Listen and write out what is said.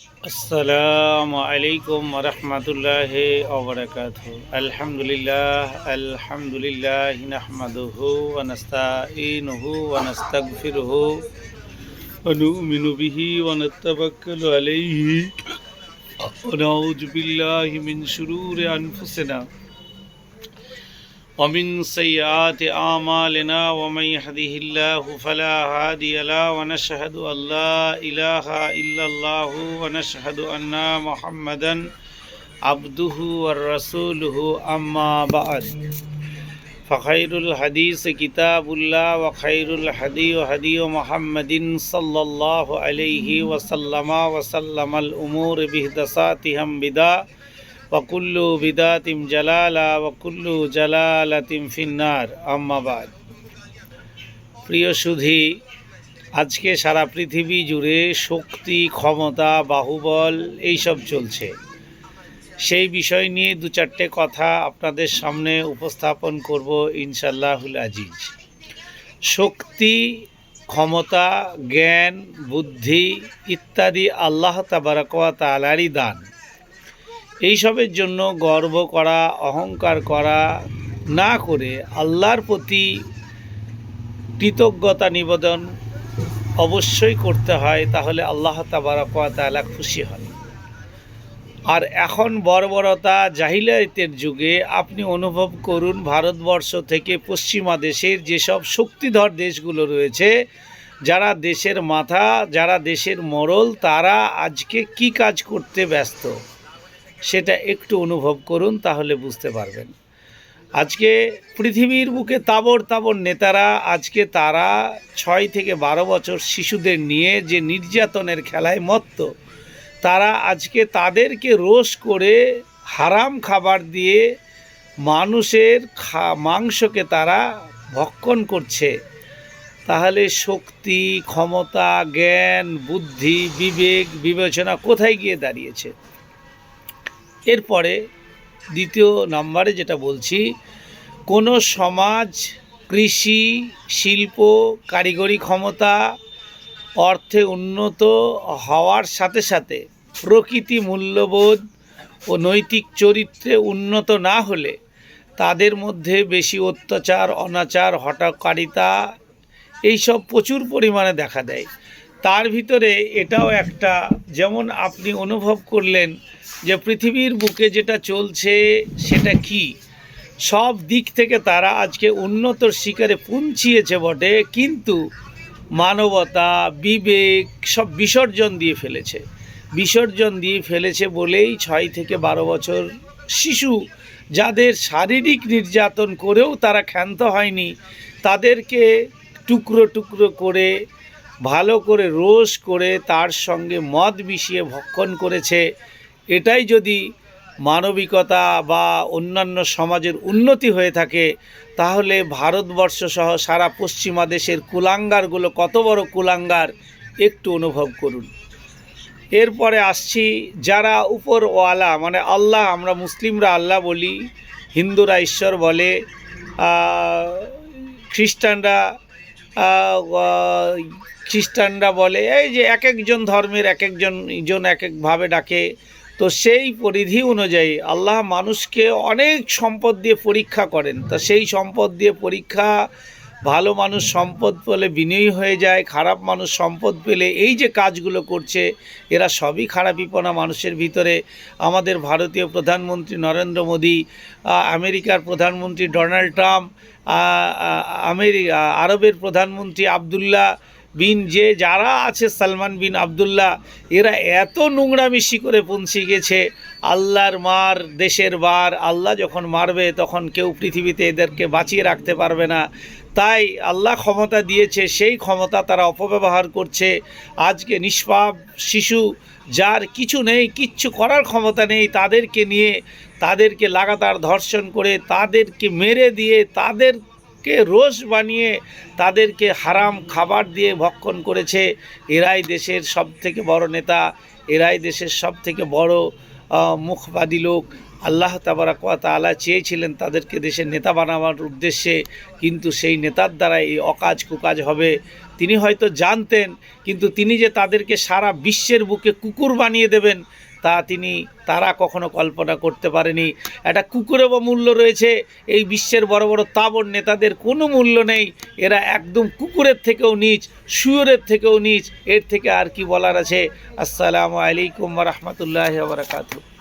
আসসালামু আলাইকুম ওরহমতুল্লাহি ওয়াবারাকাতুহু। আলহামদুলিল্লাহ নাহমাদুহু ওয়া নাস্তাঈনুহু ওয়া নাস্তাগফিরুহু ওয়া নু'মিনু বিহি ওয়া নাতাওয়াক্কালু আলাইহি ওয়া নাউযু বিল্লাহি মিন শুরুরি আনফুসিনা ومن سيئات أعمالنا ومن يهده الله فلا هادي له ونشهد أن لا إله إلا الله ونشهد أن محمدا عبده ورسوله أما بعد فخير الحديث كتاب الله وخير الهدي هدي محمد صلى الله عليه وسلم الأمور بمحدثاتها بدعة وكل بدعة জালালা وكل জালালাতিন ফিন্নার আম্মা বাদ। প্রিয় সুধী, আজকে সারা পৃথিবী জুড়ে শক্তি, ক্ষমতা, বাহুবল এইসব চলছে। সেই বিষয় নিয়ে দু চারটে কথা আপনাদের সামনে উপস্থাপন করব ইনশাআল্লাহুল আজিজ। শক্তি, ক্ষমতা, জ্ঞান, বুদ্ধি ইত্যাদি আল্লাহ তাবারাক ওয়া তাআলারই দান। এইসবের জন্য গর্ব করা, অহংকার করা না করে আল্লাহর প্রতি কৃতজ্ঞতা নিবেদন অবশ্যই করতে হয়, তাহলে আল্লাহ তাবারাক ওয়া তাআলা খুশি হন। আর এখন বর্বরতা, জাহিলিয়াতের যুগে আপনি অনুভব করুন, ভারতবর্ষ থেকে পশ্চিমা দেশের যেসব শক্তিধর দেশগুলো রয়েছে, যারা দেশের মাথা, যারা দেশের মোড়ল, তারা আজকে কি কাজ করতে ব্যস্ত সেটা একটু অনুভব করুন, তাহলে বুঝতে পারবেন। আজকে পৃথিবীর বুকে তাবড় তাবড় নেতারা, আজকে তারা 6 থেকে 12 বছর শিশুদের নিয়ে যে নির্যাতনের খেলায় মত্ত, তারা আজকে তাদেরকে রোষ করে হারাম খাবার দিয়ে মানুষের মাংসকে তারা ভক্ষণ করছে। তাহলে শক্তি, ক্ষমতা, জ্ঞান, বুদ্ধি, বিবেক, বিবেচনা কোথায় গিয়ে দাঁড়িয়েছে? এরপরে দ্বিতীয় নম্বরে যেটা বলছি, কোনো সমাজ কৃষি, শিল্প, কারিগরি ক্ষমতা, অর্থে উন্নত হওয়ার সাথে সাথে প্রকৃতি মূল্যবোধ ও নৈতিক চরিত্রে উন্নত না হলে তাদের মধ্যে বেশি অত্যাচার, অনাচার, হঠকারিতা এইসব প্রচুর পরিমাণে দেখা দেয়। তার ভিতরে এটাও একটা, যেমন আপনি অনুভব করলেন যে পৃথিবীর বুকে যেটা চলছে সেটা কি, সব দিক থেকে তারা আজকে উন্নতর শিকারে পৌঁছিয়েছে বটে, কিন্তু মানবতা, বিবেক সব বিসর্জন দিয়ে ফেলেছে বলেই 6 থেকে 12 বছর শিশু, যাদের শারীরিক নির্যাতন করেও তারা ক্ষান্ত হয়নি, তাদেরকে টুকরো টুকরো করে ভালো করে রোষ করে তার সঙ্গে মদ মিশিয়ে ভক্ষণ করেছে। এটাই যদি মানবিকতা বা অন্যান্য সমাজের উন্নতি হয়ে থাকে, তাহলে ভারতবর্ষ সহ সারা পশ্চিমা দেশের কুলাঙ্গারগুলো কত বড় কুলাঙ্গার একটু অনুভব করুন। এরপরে আসছি, যারা উপরওয়ালা, মানে আল্লাহ, আমরা মুসলিমরা আল্লাহ বলি, হিন্দুরা ঈশ্বর বলে, খ্রিস্টানরা বলে, এই যে এক একজন ধর্মের এক একভাবে ডাকে। তো সেই পরিধি অনুযায়ী আল্লাহ মানুষকে অনেক সম্পদ দিয়ে পরীক্ষা করেন। তা সেই সম্পদ দিয়ে পরীক্ষা, ভালো মানুষ সম্পদ পেলে বিনয়ী হয়ে যায়, খারাপ মানুষ সম্পদ পেলে এই যে কাজগুলো করছে, এরা সবই খারাপিপনা মানুষের ভিতরে। আমাদের ভারতীয় প্রধানমন্ত্রী নরেন্দ্র মোদী, আমেরিকার প্রধানমন্ত্রী ডোনাল্ড ট্রাম্প, আরবের প্রধানমন্ত্রী আবদুল্লাহ বিন, যারা আছে সালমান বিন আবদুল্লাহ, এরা এত নোংরামিশি করে পৌঁছে গেছে। আল্লাহর মার, দেশের বার, আল্লাহ যখন মারবে তখন কেউ পৃথিবীতে এদেরকে বাঁচিয়ে রাখতে পারবে না। তাই আল্লাহ ক্ষমতা দিয়েছে, সেই ক্ষমতা তারা অপব্যবহার করছে। আজকে নিষ্পাপ শিশু, যার কিছু নেই, কিচ্ছু করার ক্ষমতা নেই, তাদেরকে নিয়ে তাদেরকে লাগাতার ধর্ষণ করে, তাদেরকে মেরে দিয়ে, তাদেরকে রোষ বানিয়ে, তাদেরকে হারাম খাবার দিয়ে ভক্ষণ করেছে। এরাই দেশের সবথেকে বড় নেতা, এরাই দেশের সবথেকে বড় মুখবাদী লোক। আল্লাহ তাবারাক ওয়া তাআলা চেয়েছিলেন তাদেরকে দেশের নেতা বানাবার উদ্দেশ্যে, কিন্তু সেই নেতার দ্বারা এই অকাজ কুকাজ হবে। তিনি হয়তো জানতেন, কিন্তু তিনি যে তাদেরকে সারা বিশ্বের বুকে কুকুর বানিয়ে দেবেন তারা কখনো কল্পনা করতে পারেনি। একটা কুকুরেরও মূল্য রয়েছে, এই বিশ্বের বড় বড় তাবড় নেতাদের কোনো মূল্য নেই। এরা একদম কুকুরের থেকেও নীচ, শুয়োরের থেকেও নীচ। এর থেকে আর কি বলার আছে। আসসালামু আলাইকুম ওয়া রাহমাতুল্লাহি ওয়া বারাকাতুহু।